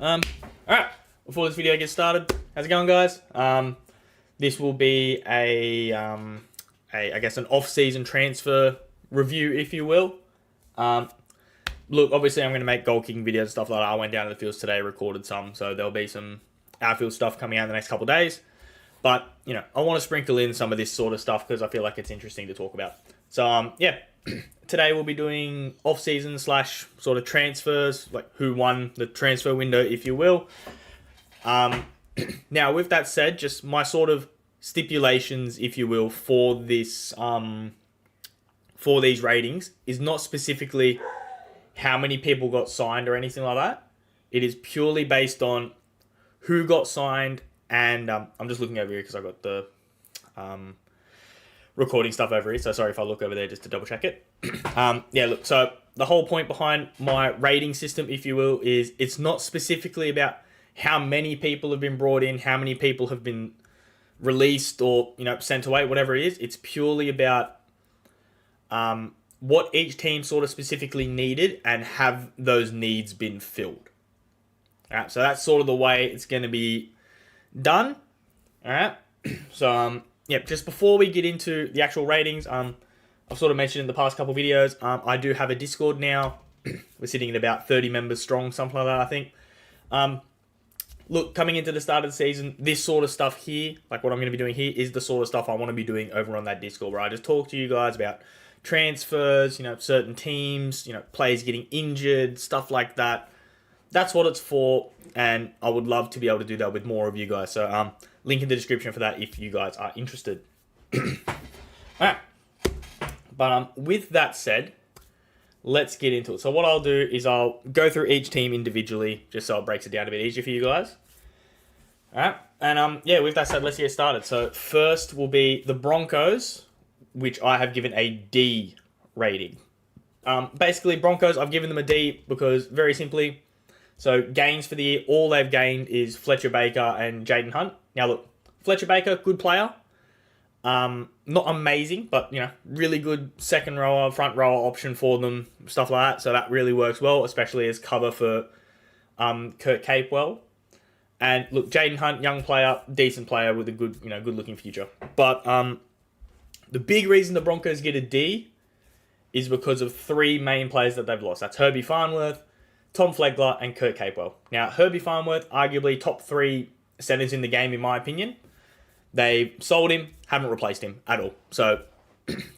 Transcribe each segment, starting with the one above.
All right. Before this video gets started, how's it going, guys? This will be I guess, an off-season transfer review, if you will. Look, obviously, I'm going to make goal kicking videos and stuff like that. I went down to the fields today, recorded some, so there'll be some outfield stuff coming out in the next couple of days. But I want to sprinkle in some of this sort of stuff because I feel like it's interesting to talk about. So, yeah. Today we'll be doing off-season / sort of transfers, like who won the transfer window, if you will. Now, with that said, just my sort of stipulations, if you will, for this for these ratings is not specifically how many people got signed or anything like that. It is purely based on who got signed, and I'm just looking over here because I got the recording stuff over here, so sorry if I look over there just to double check it. Yeah, look, so the whole point behind my rating system, if you will, is it's not specifically about how many people have been brought in, how many people have been released or sent away, whatever it is. It's purely about what each team sort of specifically needed and have those needs been filled. All right, so that's sort of the way it's going to be done. All right, so yeah, just before we get into the actual ratings, I've sort of mentioned in the past couple videos, I do have a Discord now. We're sitting at about 30 members strong, something like that, I think. Look, coming into the start of the season, this sort of stuff here, like what I'm going to be doing here, is the sort of stuff I want to be doing over on that Discord, where I just talk to you guys about transfers, certain teams, players getting injured, stuff like that. That's what it's for, and I would love to be able to do that with more of you guys. So, link in the description for that if you guys are interested. Alright. But with that said, let's get into it. So what I'll do is I'll go through each team individually, just so it breaks it down a bit easier for you guys. Alright. And yeah, with that said, let's get started. So first will be the Broncos, which I have given a D rating. Basically, Broncos, I've given them a D because, very simply, so gains for the year, all they've gained is Fletcher Baker and Jaden Hunt. Now look, Fletcher Baker, good player. Not amazing, but really good second rower, front rower option for them, stuff like that. So that really works well, especially as cover for Kurt Capewell. And look, Jaden Hunt, young player, decent player with a good, good looking future. But the big reason the Broncos get a D is because of three main players that they've lost. That's Herbie Farnworth, Tom Flegler, and Kurt Capewell. Now, Herbie Farnworth, arguably top 3 centers in the game, in my opinion. They sold him, haven't replaced him at all. So,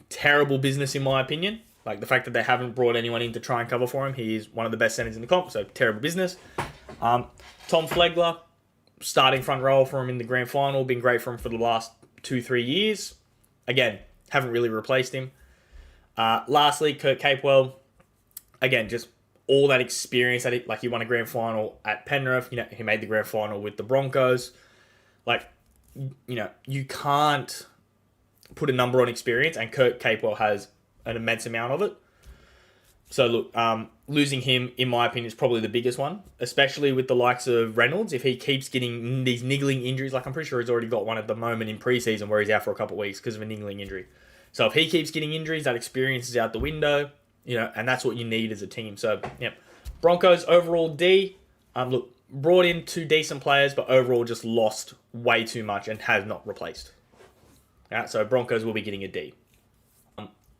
terrible business, in my opinion. Like, the fact that they haven't brought anyone in to try and cover for him. He is one of the best centers in the comp, so terrible business. Tom Flegler, starting front rower for him in the grand final, been great for him for the last 2-3 years. Again, haven't really replaced him. Lastly, Kurt Capewell, again, just all that experience that he won a grand final at Penrith. He made the grand final with the Broncos. Like, you can't put a number on experience, and Kurt Capewell has an immense amount of it. So look, losing him, in my opinion, is probably the biggest one, especially with the likes of Reynolds. If he keeps getting these niggling injuries, like I'm pretty sure he's already got one at the moment in preseason where he's out for a couple of weeks because of a niggling injury. So if he keeps getting injuries, that experience is out the window. And that's what you need as a team. So, yeah. Broncos, overall D. Look, brought in 2 decent players, but overall just lost way too much and has not replaced. Alright, so Broncos will be getting a D.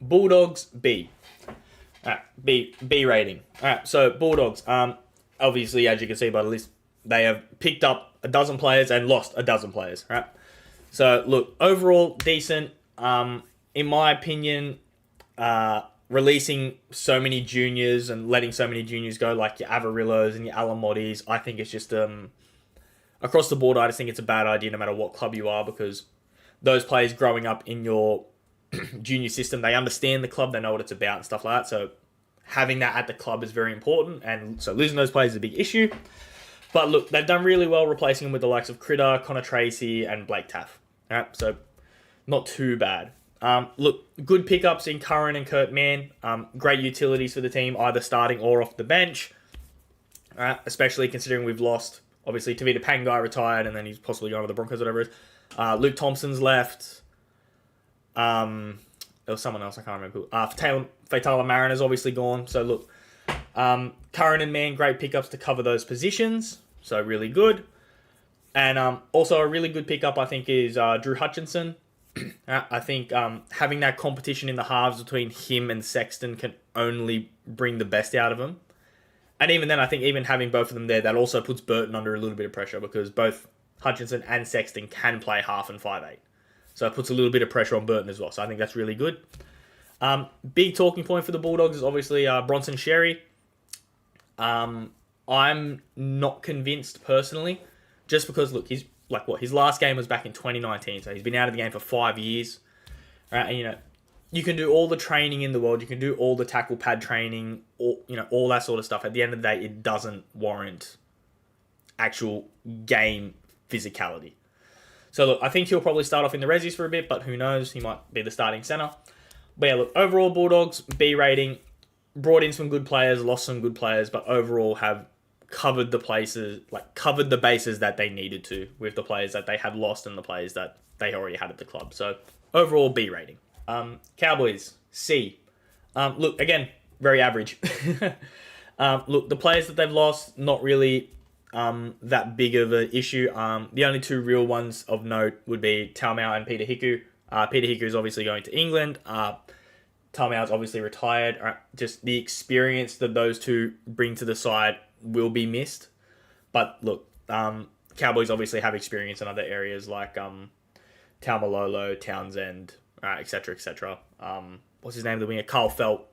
Bulldogs, B. Alright, B rating. Alright, so Bulldogs. Obviously, as you can see by the list, they have picked up a dozen players and lost a dozen players. Right? So, look, overall, decent. In my opinion, releasing so many juniors and letting so many juniors go, like your Avarillos and your Alamottis, I think it's just across the board. I just think it's a bad idea, no matter what club you are, because those players growing up in your junior system, they understand the club, they know what it's about and stuff like that. So having that at the club is very important, and so losing those players is a big issue. But look, they've done really well replacing them with the likes of Critter, Connor Tracy, and Blake Taff. All right, so not too bad. Look, good pickups in Curran and Kurt Mann. Great utilities for the team, either starting or off the bench. Especially considering we've lost, obviously, Tavita Pangai retired, and then he's possibly going to the Broncos, whatever it is. Luke Thompson's left. There was someone else, I can't remember who. Fatala Mariner's obviously gone. So, look, Curran and Mann, great pickups to cover those positions. So really good. And also a really good pickup, I think, is Drew Hutchinson. I think having that competition in the halves between him and Sexton can only bring the best out of him. And even then, I think even having both of them there, that also puts Burton under a little bit of pressure because both Hutchinson and Sexton can play half and 5'8". So it puts a little bit of pressure on Burton as well. So I think that's really good. Big talking point for the Bulldogs is obviously Bronson Xerri. I'm not convinced personally, just because, look, he's his last game was back in 2019, so he's been out of the game for 5 years. Right? And, you can do all the training in the world, you can do all the tackle pad training, all that sort of stuff. At the end of the day, it doesn't warrant actual game physicality. So look, I think he'll probably start off in the resis for a bit, but who knows? He might be the starting center. But yeah, look, overall Bulldogs, B rating, brought in some good players, lost some good players, but overall have covered the bases that they needed to with the players that they had lost and the players that they already had at the club. So overall B rating. Cowboys, C. Look, again, very average. Look, the players that they've lost, not really that big of an issue. The only two real ones of note would be Taumau and Peter Hiku. Peter Hiku is obviously going to England. Taumau is obviously retired. Just the experience that those two bring to the side will be missed. But look, Cowboys obviously have experience in other areas like Taumalolo, Townsend, etc., etc. What's his name? The winger, Carl Felt.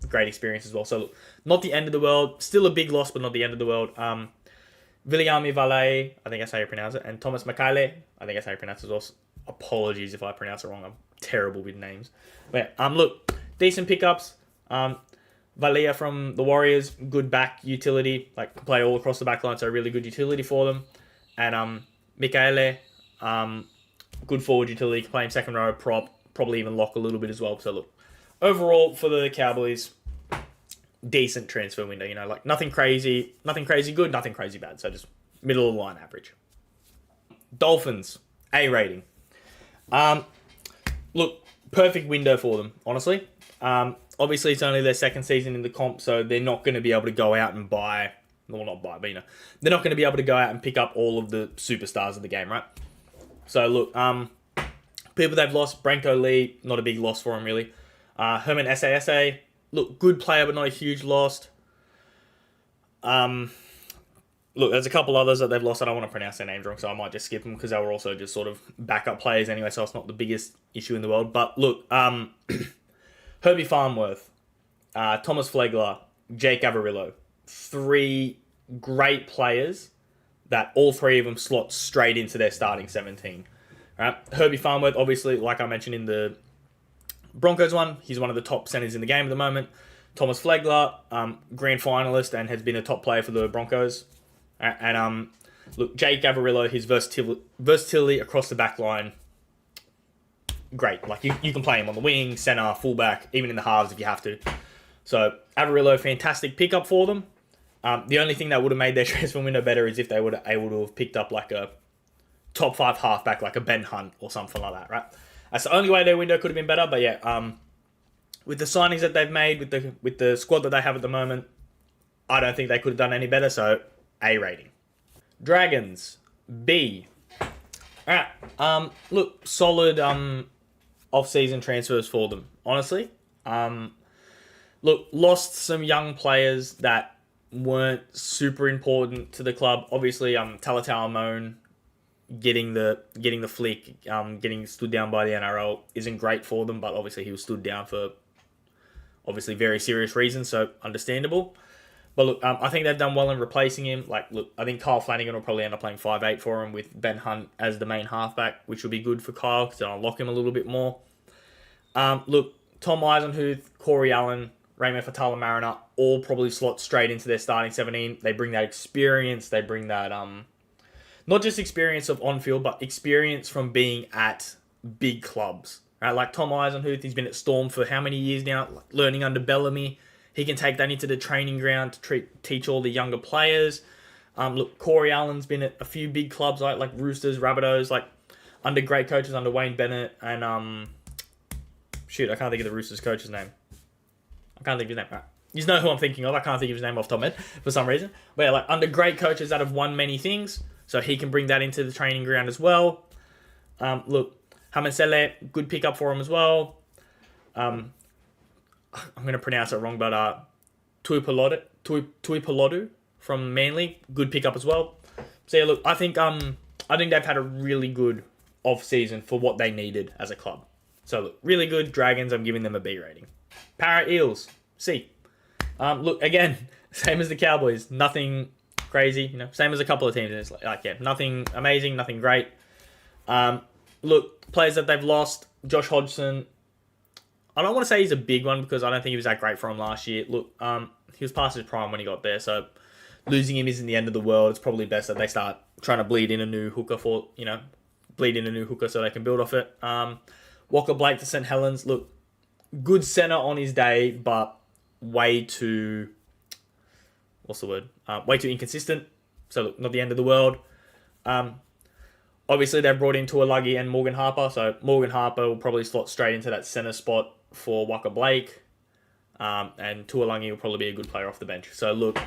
Great experience as well. So look, not the end of the world. Still a big loss, but not the end of the world. Viliami Valet, I think that's how you pronounce it, and Thomas Makaile, I think that's how you pronounce it as well. Apologies if I pronounce it wrong. I'm terrible with names. But yeah, look, decent pickups. Valia from the Warriors, good back utility, can play all across the back line, so really good utility for them. And Mikaele, good forward utility, can play him second row, prop, probably even lock a little bit as well. So look, overall for the Cowboys, decent transfer window. Nothing crazy good, nothing crazy bad. So just middle of the line average. Dolphins, A rating. Look, perfect window for them, honestly. Obviously, it's only their second season in the comp, so they're not going to be able to go out and buy... Well, not buy, but they're not going to be able to go out and pick up all of the superstars of the game, right? So, look, people they've lost, Branko Lee, not a big loss for him, really. Herman Sasa, look, good player, but not a huge loss. Look, there's a couple others that they've lost. I don't want to pronounce their names wrong, so I might just skip them because they were also just sort of backup players anyway, so it's not the biggest issue in the world. But look, Herbie Farnworth, Thomas Flegler, Jake Averillo, 3 great players that all 3 of them slot straight into their starting 17. Right? Herbie Farnworth, obviously, like I mentioned in the Broncos one, he's one of the top centers in the game at the moment. Thomas Flegler, grand finalist and has been a top player for the Broncos. And look, Jake Averillo, his versatility across the back line, great. You can play him on the wing, center, fullback, even in the halves if you have to. So Averillo, fantastic pickup for them. The only thing that would have made their transfer window better is if they were able to have picked up a top 5 halfback, like a Ben Hunt or something like that, right? That's the only way their window could have been better. But yeah, with the signings that they've made, with the squad that they have at the moment, I don't think they could have done any better. So A rating. Dragons, B. Alright, look, solid off-season transfers for them, honestly. Look, lost some young players that weren't super important to the club. Obviously, Talatau Amon getting the flick, getting stood down by the NRL isn't great for them, but obviously he was stood down for obviously very serious reasons, so understandable. But look, I think they've done well in replacing him. Look, I think Kyle Flanagan will probably end up playing 5'8" for him with Ben Hunt as the main halfback, which will be good for Kyle because it'll unlock him a little bit more. Look, Tom Eisenhuth, Corey Allen, Raymond Fatala Mariner, all probably slot straight into their starting 17. They bring that experience. They bring that, not just experience of on-field, but experience from being at big clubs. Right? Like Tom Eisenhuth, he's been at Storm for how many years now, learning under Bellamy. He can take that into the training ground to teach all the younger players. Look, Corey Allen's been at a few big clubs like Roosters, Rabbitohs, under great coaches, under Wayne Bennett, and I can't think of the Roosters coach's name. I can't think of his name. Right. You know who I'm thinking of. I can't think of his name off the top of my head for some reason. But yeah, like under great coaches that have won many things, so he can bring that into the training ground as well. Look, Hamasele, good pickup for him as well. I'm going to pronounce it wrong, but Tuipulotu from Manly, good pickup as well. So yeah, look, I think they've had a really good off season for what they needed as a club. So look, really good. Dragons, I'm giving them a B rating. Para Eels, C. Look, again, same as the Cowboys. Nothing crazy, same as a couple of teams. It's nothing amazing, nothing great. Look, players that they've lost, Josh Hodgson. I don't want to say he's a big one because I don't think he was that great for him last year. Look, he was past his prime when he got there, so losing him isn't the end of the world. It's probably best that they start trying to bleed in a new hooker so they can build off it. Walker Blake to St. Helens. Look, good center on his day, but way too... What's the word? Way too inconsistent. So look, not the end of the world. Obviously, they've brought in Tuolagi and Morgan Harper. So Morgan Harper will probably slot straight into that center spot for Walker Blake. And Tuolagi will probably be a good player off the bench. So look,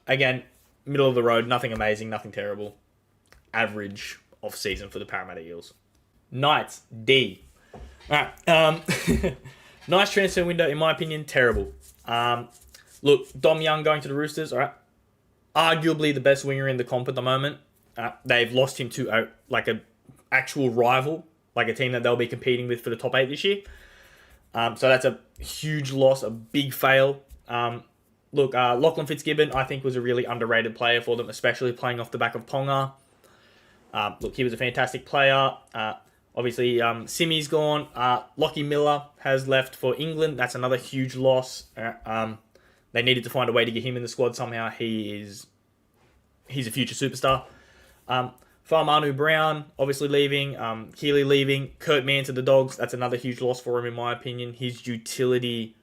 again, middle of the road, nothing amazing, nothing terrible. Average off season for the Parramatta Eels. Knights, D. Alright, nice transfer window, in my opinion, terrible. Look, Dom Young going to the Roosters, alright. Arguably the best winger in the comp at the moment. They've lost him to a actual rival, like a team that they'll be competing with for the top 8 this year. So that's a huge loss, a big fail. Look, Lachlan Fitzgibbon, I think, was a really underrated player for them, especially playing off the back of Ponga. Look, he was a fantastic player. Obviously, Simi's gone. Lockie Miller has left for England. That's another huge loss. They needed to find a way to get him in the squad somehow. He's a future superstar. Farmanu Brown, obviously leaving. Keeley leaving. Kurt Mann to the Dogs. That's another huge loss for him, in my opinion. His utility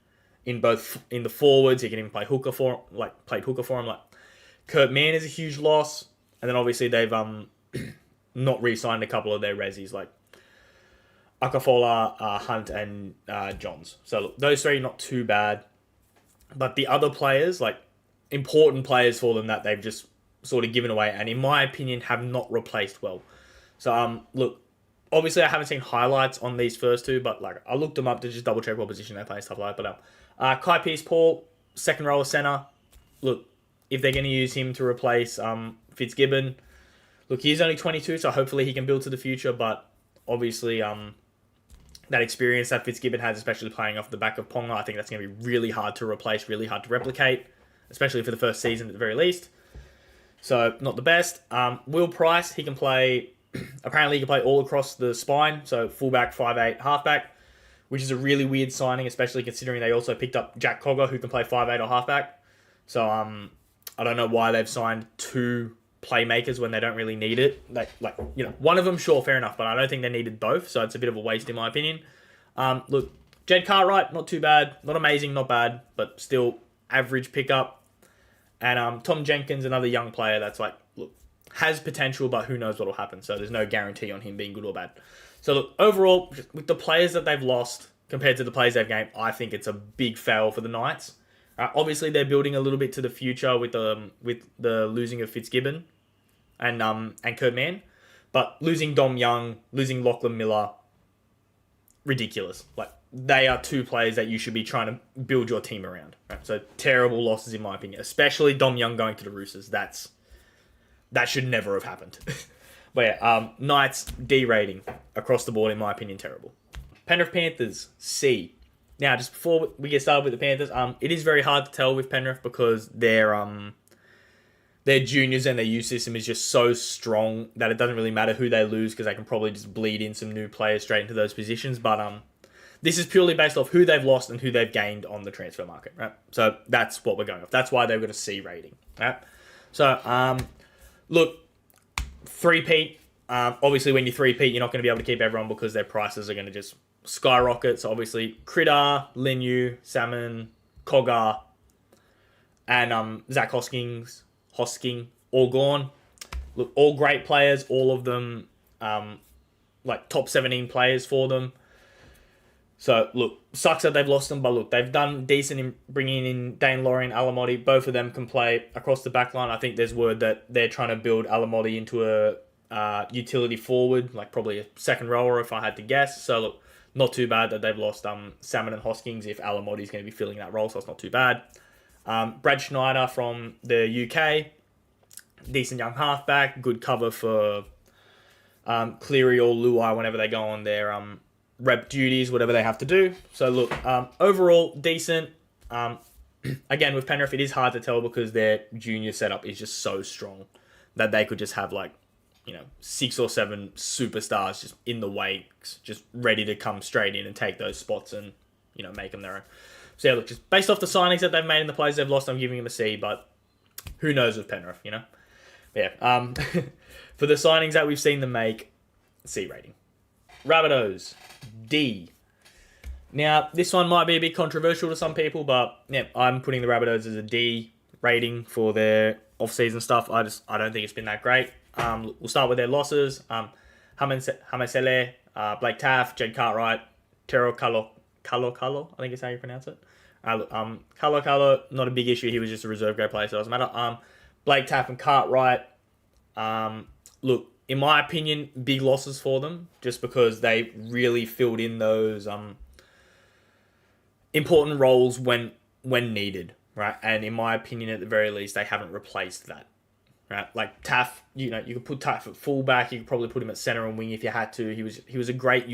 in the forwards, he can even play hooker for him. Like Kurt Mann is a huge loss. And then obviously they've not re-signed a couple of their resis, like Akafola, Hunt, and Johns. So look, those three not too bad. But the other players, like important players for them that they've just sort of given away, and in my opinion, have not replaced well. So look, obviously I haven't seen highlights on these first two, but like I looked them up to just double check what position they play and stuff like that. But Kai Pearce-Paul, second row of center. Look, if they're going to use him to replace Fitzgibbon, look, he's only 22, so hopefully he can build to the future. But obviously, that experience that Fitzgibbon has, especially playing off the back of Ponga, I think that's going to be really hard to replace, really hard to replicate, especially for the first season at the very least. So, not the best. Will Price, he can play... Apparently, he can play all across the spine. So, fullback, 5'8", halfback, which is a really weird signing, especially considering they also picked up Jack Cogger, who can play 5'8" or halfback. So, I don't know why they've signed two playmakers when they don't really need it. One of them, sure, fair enough, but I don't think they needed both, so it's a bit of a waste in my opinion. Look, Jed Cartwright, not too bad. Not amazing, not bad, but still average pickup. And Tom Jenkins, another young player that's has potential, but who knows what will happen. So there's no guarantee on him being good or bad. So look, overall, with the players that they've lost compared to the players they've gained, I think it's a big fail for the Knights. Obviously, they're building a little bit to the future with the losing of Fitzgibbon and Kurt Mann, but losing Dom Young, losing Lachlan Miller, ridiculous. They are two players that you should be trying to build your team around. Right? So terrible losses in my opinion, especially Dom Young going to the Roosters. That should never have happened. But yeah, Knights D rating across the board in my opinion, terrible. Penrith Panthers C. Now, just before we get started with the Panthers, it is very hard to tell with Penrith because their juniors and their youth system is just so strong that it doesn't really matter who they lose because they can probably just bleed in some new players straight into those positions. But this is purely based off who they've lost and who they've gained on the transfer market, right? So that's what we're going off. That's why they've got a C rating, right? So, look, three-peat. Obviously, when you three-peat, you're not going to be able to keep everyone because their prices are going to just skyrocket. So obviously, Critter, Linu, Salmon, Cogger, and Zach Hosking, all gone. Look, all great players, all of them top 17 players for them. So, look, sucks that they've lost them, but look, they've done decent in bringing in Dane Laurie and Alamotti. Both of them can play across the back line. I think there's word that they're trying to build Alamotti into a utility forward, like probably a second rower if I had to guess. So, look, not too bad that they've lost Salmon and Hoskins if Alamotti's going to be filling that role, so it's not too bad. Brad Schneider from the UK, decent young halfback, good cover for Cleary or Luai whenever they go on their rep duties, whatever they have to do. So look, overall decent. Again, with Penrith, it is hard to tell because their junior setup is just so strong that they could just have 6 or 7 superstars just in the wakes, just ready to come straight in and take those spots and make them their own. So yeah, look, just based off the signings that they've made and the players they've lost, I'm giving them a C. But who knows with Penrith, But yeah. For the signings that we've seen them make, C rating. Rabbitohs, D. Now, this one might be a bit controversial to some people, but yeah, I'm putting the Rabbitohs as a D rating for their off-season stuff. I don't think it's been that great. We'll start with their losses. Hamasele, Blake Taff, Jed Cartwright, Tero Kalo, I think is how you pronounce it. Kalo, not a big issue. He was just a reserve grade player, so it doesn't matter. Blake Taff and Cartwright, look, in my opinion, big losses for them just because they really filled in those important roles when needed, right? And in my opinion, at the very least, they haven't replaced that, right? Like Taff, you could put Taff at fullback. You could probably put him at center and wing if you had to. He was a great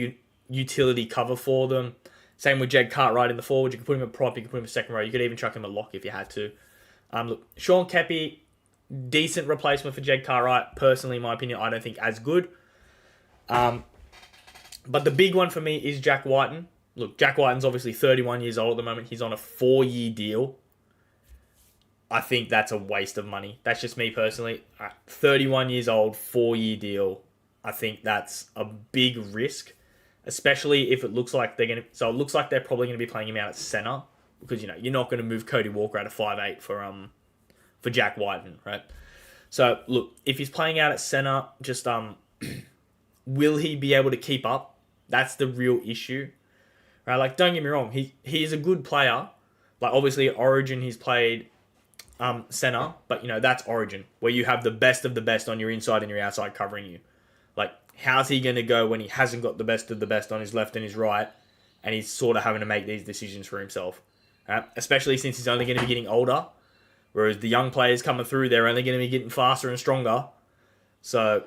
utility cover for them. Same with Jed Cartwright in the forward. You could put him at prop. You could put him at second row. You could even chuck him at lock if you had to. Look, Sean Kepi, decent replacement for Jed Cartwright. Personally, in my opinion, I don't think as good. But the big one for me is Jack Whiten. Look, Jack Whiten's obviously 31 years old at the moment. He's on a 4-year deal. I think that's a waste of money. That's just me personally. 31 years old, 4-year deal. I think that's a big risk, especially if it looks like they're going to... So it looks like they're probably going to be playing him out at center because, you're not going to move Cody Walker out of 5'8" for Jack Whiten, right? So, look, if he's playing out at center, just will he be able to keep up? That's the real issue, right? Like, don't get me wrong, he is a good player. Like, obviously, Origin, he's played center, but, that's Origin, where you have the best of the best on your inside and your outside covering you. Like, how's he going to go when he hasn't got the best of the best on his left and his right, and he's sort of having to make these decisions for himself, right? Especially since he's only going to be getting older. Whereas the young players coming through, they're only going to be getting faster and stronger. So,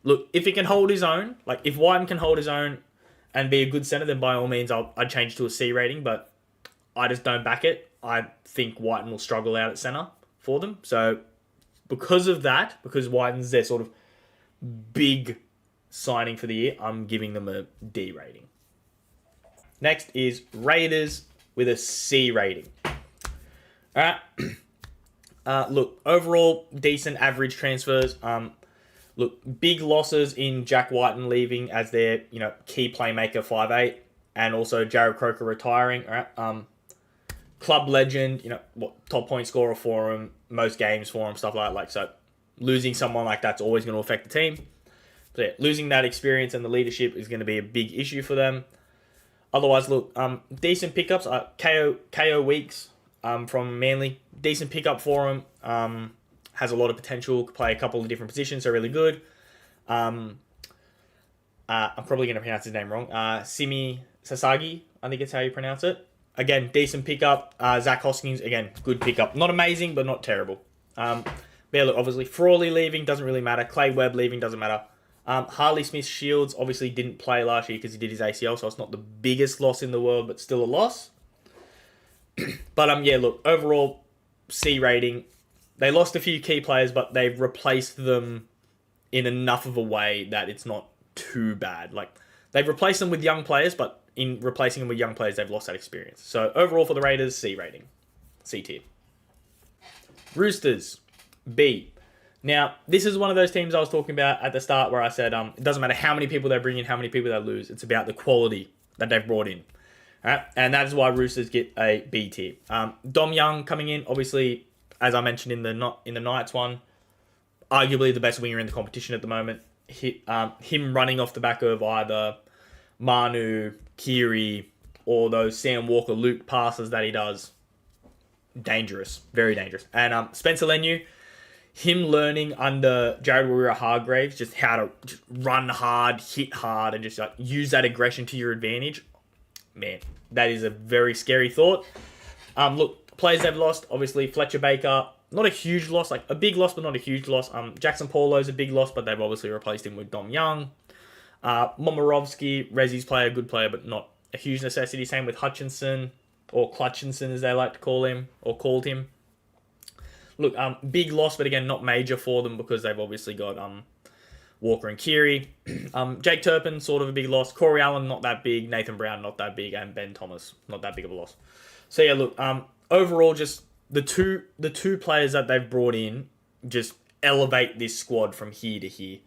look, if he can hold his own, like if Whiten can hold his own and be a good centre, then by all means I'd change to a C rating. But I just don't back it. I think Whiten will struggle out at centre for them. So, because of that, because Whiten's their sort of big signing for the year, I'm giving them a D rating. Next is Raiders with a C rating. All right. Look, overall, decent average transfers. Look, big losses in Jack Whiten leaving as their, key playmaker 5'8", and also Jared Croker retiring. All right. Club legend, top point scorer for him, most games for him, stuff like that. So losing someone like that's always going to affect the team. So yeah, losing that experience and the leadership is going to be a big issue for them. Otherwise, look, decent pickups. KO Weeks from Manly. Decent pickup for him. Has a lot of potential. Could play a couple of different positions. So really good. I'm probably going to pronounce his name wrong. Simi Sasagi, I think it's how you pronounce it. Again, decent pickup. Zach Hoskins, again, good pickup. Not amazing, but not terrible. But yeah, look, obviously, Frawley leaving, doesn't really matter. Clay Webb leaving, doesn't matter. Harley Smith-Shields obviously didn't play last year because he did his ACL, so it's not the biggest loss in the world, but still a loss. But yeah, look, overall, C rating. They lost a few key players, but they've replaced them in enough of a way that it's not too bad. Like, they've replaced them with young players, but in replacing them with young players, they've lost that experience. So overall for the Raiders, C rating. C tier. Roosters, B. Now, this is one of those teams I was talking about at the start where I said it doesn't matter how many people they bring in, how many people they lose. It's about the quality that they've brought in. All right? And that is why Roosters get a B tier. Dom Young coming in, obviously, as I mentioned in the Knights one, arguably the best winger in the competition at the moment. Him running off the back of either Manu, Kiri, or those Sam Walker Luke passes that he does, dangerous, very dangerous. And Spencer Leniu, him learning under Jared Waerea-Hargreaves just how to just run hard, hit hard, and just like use that aggression to your advantage. Man, that is a very scary thought. Look, players they've lost, obviously Fletcher Baker, not a huge loss, like a big loss, but not a huge loss. Jackson Paulo's a big loss, but they've obviously replaced him with Dom Young. Momorovsky, Rezzy's player, good player, but not a huge necessity. Same with Hutchinson, or Clutchinson as they like to call him, or called him. Look, big loss, but again, not major for them because they've obviously got Walker and Keary. Jake Turpin, sort of a big loss. Corey Allen, not that big. Nathan Brown, not that big. And Ben Thomas, not that big of a loss. So yeah, look, overall, just the two players that they've brought in just elevate this squad from here to here.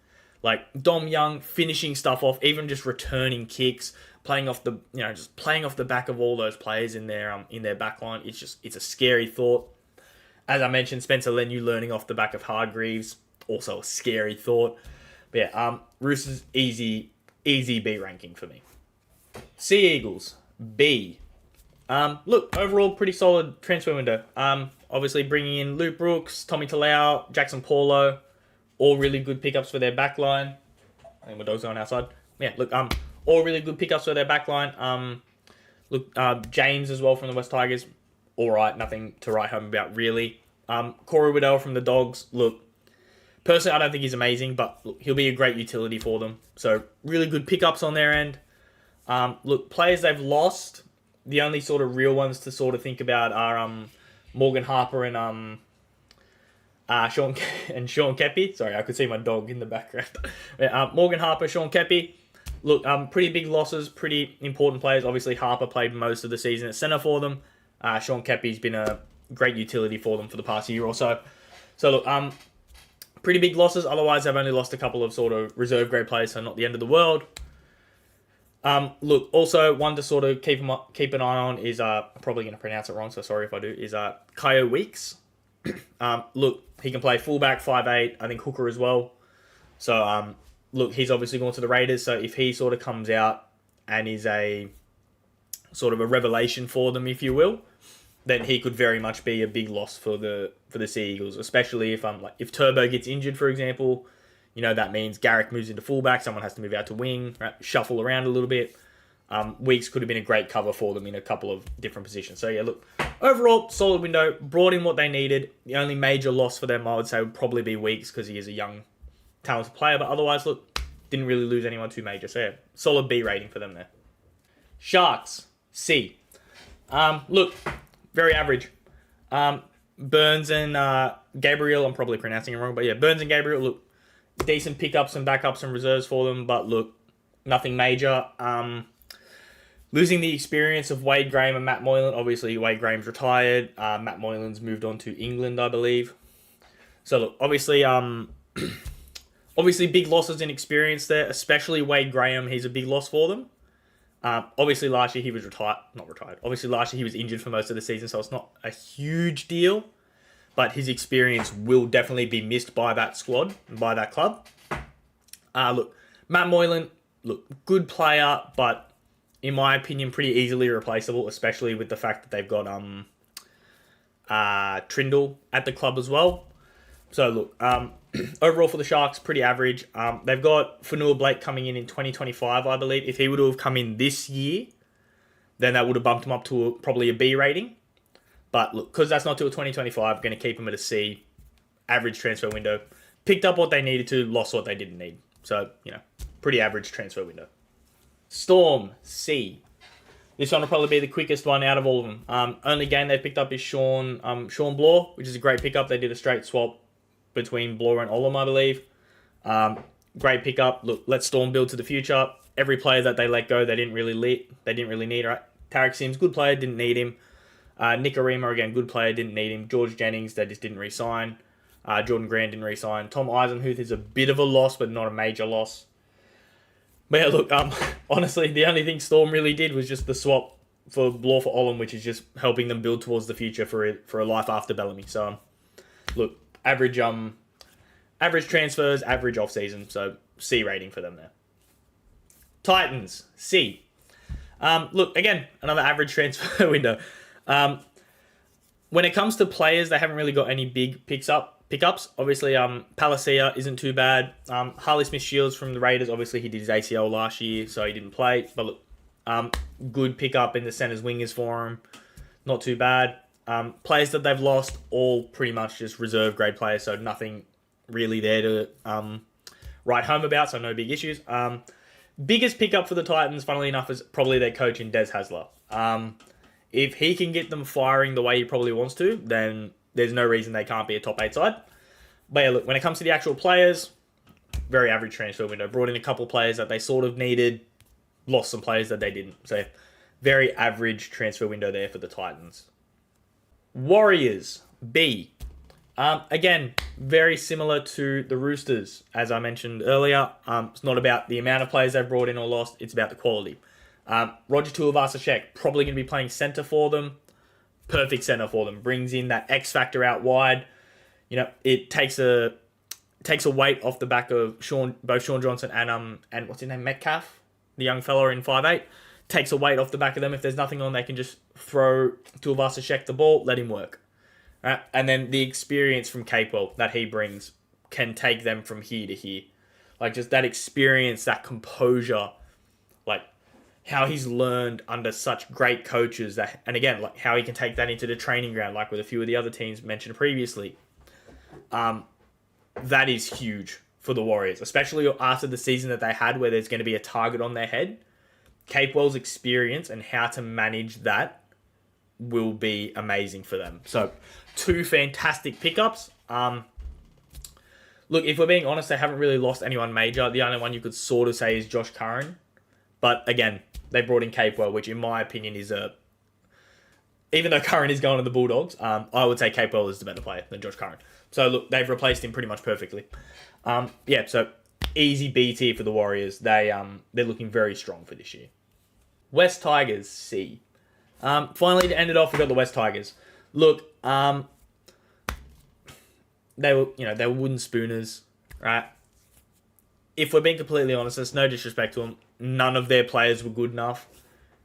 Like Dom Young finishing stuff off, even just returning kicks, playing off the back of all those players in their back line. It's a scary thought. As I mentioned, Spencer Leniu learning off the back of Hargreaves, also a scary thought. But yeah, Roosters easy B ranking for me. Sea Eagles B. Look, overall pretty solid transfer window. Obviously bringing in Luke Brooks, Tommy Talau, Jackson Paulo, all really good pickups for their back line. I think my dog's going outside. Yeah, look, all really good pickups for their back line. James as well from the West Tigers. All right, nothing to write home about really. Corey Waddell from the Dogs. Look, personally, I don't think he's amazing, but look, he'll be a great utility for them. So really good pickups on their end. Look, players they've lost. The only sort of real ones to sort of think about are Morgan Harper and Sean Kepi. Sorry, I could see my dog in the background. Morgan Harper, Sean Kepi. Look, pretty big losses, pretty important players. Obviously, Harper played most of the season at centre for them. Sean Kepi's been a great utility for them for the past year or so. So look, pretty big losses. Otherwise, they've only lost a couple of sort of reserve grade players, so not the end of the world. Look, also one to sort of keep an eye on is I'm probably going to pronounce it wrong, so sorry if I do. Is Kyo Weeks. Look, he can play fullback, 5'8", I think hooker as well. So look, he's obviously going to the Raiders. So if he sort of comes out and is a sort of a revelation for them, if you will, then he could very much be a big loss for the Sea Eagles, especially if Turbo gets injured, for example. You know, that means Garrick moves into fullback, someone has to move out to wing, right? Shuffle around a little bit. Weeks could have been a great cover for them in a couple of different positions. So yeah, look, overall, solid window, brought in what they needed. The only major loss for them, I would say, would probably be Weeks because he is a young, talented player. But otherwise, look, didn't really lose anyone too major. So yeah, solid B rating for them there. Sharks, C. Look, very average. Burns and Gabriel, I'm probably pronouncing it wrong, but yeah, Burns and Gabriel, look, decent pickups and backups and reserves for them, but look, nothing major. Losing the experience of Wade Graham and Matt Moylan. Obviously, Wade Graham's retired. Matt Moylan's moved on to England, I believe. So look, obviously big losses in experience there, especially Wade Graham. He's a big loss for them. Obviously, last year he was not retired. Obviously, last year he was injured for most of the season, so it's not a huge deal. But his experience will definitely be missed by that squad, by that club. Look, Matt Moylan, look, good player, but in my opinion, pretty easily replaceable, especially with the fact that they've got Trindle at the club as well. So look, overall for the Sharks, pretty average. They've got Fanua Blake coming in 2025, I believe. If he would have come in this year, then that would have bumped him up to probably a B rating. But look, because that's not till 2025, I'm going to keep him at a C. Average transfer window. Picked up what they needed to, lost what they didn't need. So, pretty average transfer window. Storm, C. This one will probably be the quickest one out of all of them. Only game they picked up is Sean Bloor, which is a great pickup. They did a straight swap between Bloor and Olam, I believe. Great pickup. Look, let Storm build to the future. Every player that they let go, they didn't really need. Right? Tarek Sims, good player, didn't need him. Nick Arima, again, good player, didn't need him. George Jennings, they just didn't re-sign. Jordan Grant didn't re-sign. Tom Eisenhuth is a bit of a loss, but not a major loss. But yeah, look, honestly, the only thing Storm really did was just the swap for Bloor for Olam, which is just helping them build towards the future for a life after Bellamy. So, look, average transfers, average off-season, so C rating for them there. Titans, C. Look, again, another average transfer window. When it comes to players, they haven't really got any big pickups. Obviously, Palacia isn't too bad. Harley Smith-Shields from the Raiders, obviously he did his ACL last year, so he didn't play. But look, good pickup in the centers wingers for him. Not too bad. Players that they've lost, all pretty much just reserve grade players, so nothing really there to write home about, so no big issues. Biggest pickup for the Titans, funnily enough, is probably their coach in Des Hasler. If he can get them firing the way he probably wants to, then there's no reason they can't be a top 8 side. But yeah, look, when it comes to the actual players, very average transfer window. Brought in a couple players that they sort of needed, lost some players that they didn't. So very average transfer window there for the Titans. Warriors, B. Again, very similar to the Roosters, as I mentioned earlier. It's not about the amount of players they've brought in or lost, it's about the quality. Roger Tuivasa-Sheck, probably going to be playing centre for them. Perfect centre for them. Brings in that X factor out wide. You know, it takes a weight off the back of both Sean Johnson and what's his name, Metcalf, the young fella in 5'8". Takes a weight off the back of them. If there's nothing on, they can just throw Tuivasa-Sheck the ball, let him work. Right? And then the experience from Capewell that he brings can take them from here to here. Like just that experience, that composure, like how he's learned under such great coaches that, and again, like how he can take that into the training ground, like with a few of the other teams mentioned previously. That is huge for the Warriors, especially after the season that they had where there's going to be a target on their head. Capewell's experience and how to manage that will be amazing for them. So, 2 fantastic pickups. Look, if we're being honest, they haven't really lost anyone major. The only one you could sort of say is Josh Curran. But again, they brought in Capewell, which in my opinion is even though Curran is going to the Bulldogs, I would say Capewell is the better player than Josh Curran. So look, they've replaced him pretty much perfectly. So easy B tier for the Warriors. They're looking very strong for this year. West Tigers, C. Finally, to end it off, we've got the West Tigers. Look, they were wooden spooners, right? If we're being completely honest, there's no disrespect to them. None of their players were good enough.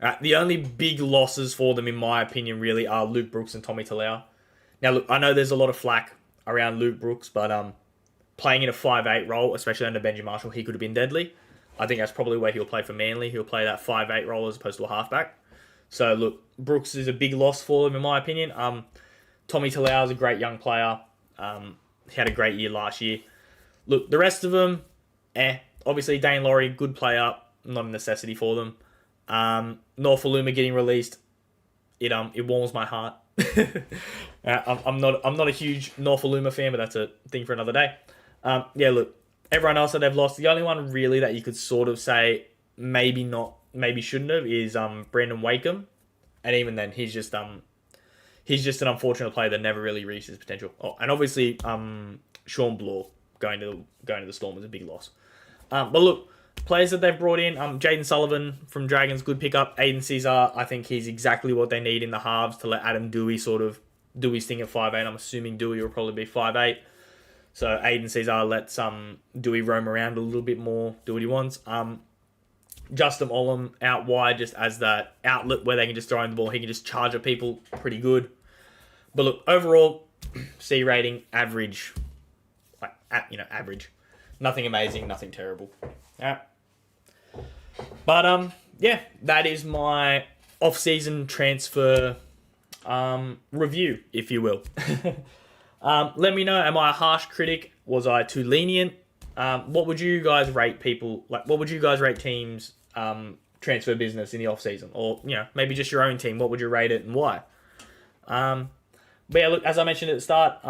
Right? The only big losses for them, in my opinion, really are Luke Brooks and Tommy Talau. Now, look, I know there's a lot of flack around Luke Brooks, but playing in a 5'8" role, especially under Benji Marshall, he could have been deadly. I think that's probably where he'll play for Manly. He'll play that 5'8" role as opposed to a halfback. So, look, Brooks is a big loss for them, in my opinion. Tommy Talau is a great young player. He had a great year last year. Look, the rest of them, Obviously, Dane Laurie, good player, not a necessity for them. Norfoluma getting released, it warms my heart. I'm not a huge Norfoluma fan, but that's a thing for another day. Look, everyone else that they've lost, the only one really that you could sort of say maybe shouldn't have is Brandon Wakeham, and even then he's just an unfortunate player that never really reached his potential. Oh, and obviously Sean Bloor going to the Storm was a big loss. But look, players that they've brought in, Jaden Sullivan from Dragons, good pickup. Aiden Caesar, I think he's exactly what they need in the halves to let Adam Dewey sort of do his thing at 5'8". I'm assuming Dewey will probably be 5'8". So Aiden Caesar lets Dewey roam around a little bit more, do what he wants. Justin Olam out wide just as that outlet where they can just throw in the ball. He can just charge at people pretty good. But look, overall, C rating, average. Average. Nothing amazing, nothing terrible. Alright. But, that is my off-season transfer review, if you will. Let me know, am I a harsh critic? Was I too lenient? What would you guys rate people, what would you guys rate teams' transfer business in the off-season? Or, maybe just your own team, what would you rate it and why? But yeah, look, as I mentioned at the start,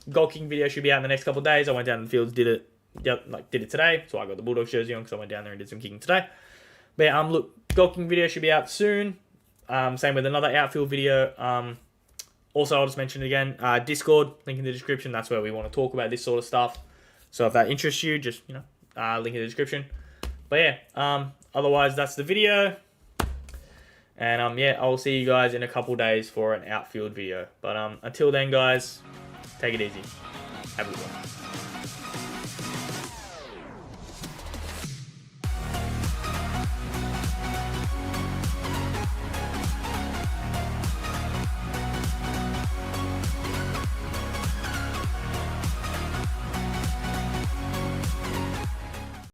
goal kicking video should be out in the next couple of days. I went down to the fields, did it today. So I got the Bulldogs jersey on because I went down there and did some kicking today. But yeah, look, goal kicking video should be out soon. Same with another outfield video. Also, I'll just mention it again, Discord, link in the description. That's where we want to talk about this sort of stuff. So if that interests you, just, link in the description. But yeah, otherwise, that's the video. And I'll see you guys in a couple days for an outfield video. But until then, guys, take it easy. Have a good one.